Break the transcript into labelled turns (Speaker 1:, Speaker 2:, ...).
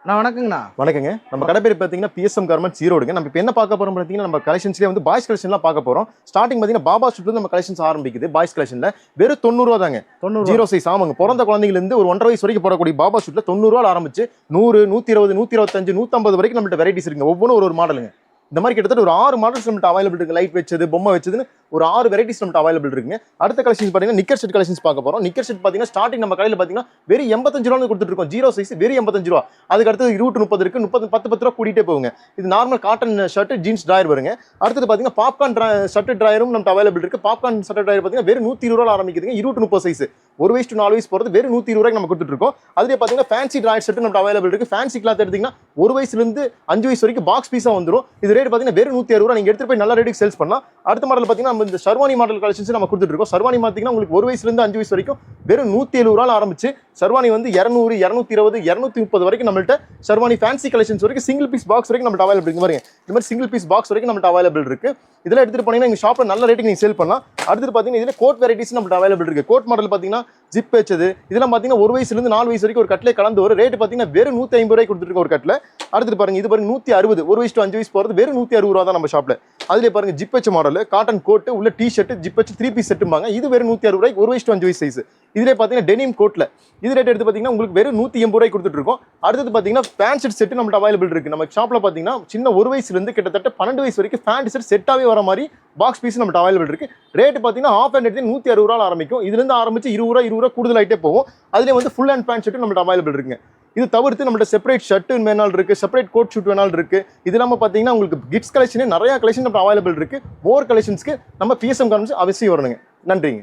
Speaker 1: அண்ணா வணக்கங்கண்ணா.
Speaker 2: வணக்கங்க. நம்ம கடை பேர் பார்த்தீங்கன்னா பிஎஸ்எம் கார்மெண்ட்ஸ் ஈரோடுங்க. நம்ம இப்போ என்ன பார்க்க போறோம் பார்த்தீங்கன்னா, நம்ம கலெக்ஷன்ஸ்லேயே வந்து பாய்ஸ் கலெக்ஷன்லாம் பார்க்க போறோம். ஸ்டார்டிங் பார்த்தீங்கன்னா பாபா சூட்ல நம்ம கலெக்ஷன்ஸ் ஆரம்பிக்குது. பாய்ஸ் கலெக்ஷன்ல வெறும் 90 ரூபா தாங்க.
Speaker 1: 90
Speaker 2: ஜீரோ சைஸ். ஆமாங்க. பிறந்த குழந்தைங்களுக்கு ஒரு 1.5 வயசு வரைக்கும் போடக்கூடிய பாபா சூட்ல 90 ரூபாய் ஆரம்பிச்சு 100, 120, 125, 150 வரைக்கும் நம்மள்ட்ட வெரைட்டிஸ் இருக்குங்க. ஒவ்வொன்றும் ஒரு மாடலுங்க. இந்த மாதிரி கிட்டத்தட்ட ஒரு 6 மாடல்ஸ் நம்மள்ட்ட அவைலபிள் இருக்கு. லைட் வச்சது, பொம்மை வச்சதுன்னு ஒரு 6 வெரைட்டிஸ் நம்மள்ட்ட அவைலபிள் இருக்குங்க. அடுத்த கலெக்ஷன்ஸ் பார்த்தீங்கன்னா நிக்கர் செட் கலெக்ஷன்ஸ் பார்க்க போறோம். நிக்கர் செட் பார்த்தீங்கன்னா ஸ்டார்டிங் நம்ம கடையில் பார்த்தீங்கன்னா வெறும் 85 ரூபா கொடுத்துட்டு இருக்கோம். ஜீரோ சைஸ் வெறும் 85 ரூபா. அதுக்கு அடுத்து 20, 30 இருக்கு. 10 ரூபா கூட்டிட்டே போகுங்க. இது normal cotton shirt, jeans drawer வருங்க. அடுத்தது பார்த்தீங்கன்னா பாப்கார்ன் ஷர்ட் டிராயரும் நம்மள்ட்ட அவைலபிள் இருக்கு. பாப்கார்ன் ஷர்ட் டிராயர் பார்த்தீங்கன்னா வெறும் 120 ரூபா ஆரம்பிக்குதுங்க. 20, 30 சைஸ். 1 வயசு to 4 வயசு போகிறது வெறும் 120 ரூபாய்க்கு நம்ம கொடுத்துட்டு இருக்கோம். அதுலேயே பார்த்தீங்கன்னா ஃபேன்சி டிராயர் செட் நம்ம அவைலபிள் இருக்கு. ஃபேன்சி கிளாத் எடுத்தீங்கன்னா 1 வயசுலேருந்து 5 வயசு வரைக்கும் பாக்ஸ் பீஸா வந்துடும். இது ரேட் பார்த்தீங்கன்னா வெறும் 160 ரூபா. நீங்க எடுத்துட்டு போய் நல்ல ரேட்டுக்கு சேல்ஸ் பண்ணலாம். அடுத்த மாடல் பார்த்தீங்கன்னா நம்ம இந்த ஷர்வானி மாடல் கலெக்ஷன்ஸ் நம்ம கொடுத்துட்டு இருக்கோம். ஷர்வானி பார்த்தீங்கன்னா உங்களுக்கு 1 வயசுலேருந்து 5 வயசு வரைக்கும் வெறும் 170 ரூபாய் ஆரம்பிச்சு ஷர்வானி வந்து 200, 220, 230 வரைக்கும் நம்மள்ட்ட ஷர்வானி ஃபேன்சி கலெக்ஷன்ஸ் வரைக்கும் சிங்கிள் பீஸ் பாக்ஸ் வரைக்கும் நம்மள்ட்ட அவைலபிள் இருக்கு. பாருங்க, இந்த மாதிரி சிங்கிள் பீஸ் பாக்ஸ் வரைக்கும் நம்மள்ட்ட அவைலபிள் இருக்கு. இதெல்லாம் எடுத்துட்டு போனீங்கன்னா எங்க ஷாப்ல நல்ல ரேட்டுக்கு நீங்க சேல் பண்ணலாம். அடுத்து பார்த்தீங்கன்னா இதுல கோட் வெரைட்டிஸ் நம்மள்ட்ட அவைலபிள் இருக்கு. கோட் மாடல் பார்த்தீங்கன்னா ஜிப் வச்சது இதெல்லாம் பார்த்தீங்கன்னா 1 வயசுலேருந்து 4 வயசு வரைக்கும் ஒரு கட்லே கலந்து ஒரு ரேட் பார்த்தீங்கன்னா வெறும் 150 ரூபாய் கொடுத்துருக்க ஒரு கட்ல. அடுத்து பாருங்க, இது பாருங்க 160, 1 வயசு to 5 வயசு போகிறது வெறும் 160 ரூபா தான் நம்ம ஷாப்ல. அதுலேயே பாருங்க ஜிப் வச்ச மாடல் காட்டன் கோட்டு உள்ள டி ஷர்ட் ஜிப் வச்சு 3 பீஸ் செட்டும்பாங்க. இது வெறும் 160 ரூபாய்க்கு 1 வயசு to 5 வயசு சைஸ். இதுலேயே பார்த்தீங்கன்னா டெனிம் கோட்ல இது ரேட் எடுத்து பார்த்தீங்கன்னா உங்களுக்கு வெறும் 180 ரூபாய் கொடுத்துட்டு இருக்கோம். அடுத்தது பார்த்தீங்கன்னா பேண்ட் ஷர்ட் செட் நம்மள்ட்ட அவைலபிள் இருக்கு. நம்ம ஷாப்ல பார்த்தீங்கன்னா சின்ன 1 வயசுலேருந்து கிட்டத்தட்ட 12 வயசு வரைக்கும் பேண்ட் ஷர்ட் செட்டாவே வர மாதிரி பாக்ஸ் பீஸ் நம்மள்ட்ட அவைலபிள் இருக்கு. ரேட் பார்த்தீங்கன்னா ஆஃப் ஹேண்ட் எடுத்து 160 ரூபாய் ஆரம்பிக்கும். இதுலேருந்து ஆரம்பிச்சு 20 ரூபா கூடுதல் ஆகிட்டே போகும். அதுலேயே வந்து ஃபுல் ஹேண்ட் பேண்ட் ஷர்ட் நம்மள்ட்ட அவைலபிள் இருக்குங்க. இது தவிர்த்து நம்மள்ட்ட செப்பரேட் ஷர்ட் வேணாலும் இருக்கு, செப்பரேட் கோட் ஷூட் வேணாலும் இருக்கு. இது இல்லாம பார்த்தீங்கன்னா உங்களுக்கு கிட்ஸ் கலெக்ஷன் நிறைய கலெக்ஷன் நம்ம அவைலபிள் இருக்கு. மோர் கலெக்ஷன்ஸ்க்கு நம்ம பிஎஸ்எம் கார்மெண்ட்ஸ் அவசியம் வரணுங்க. நன்றிங்க.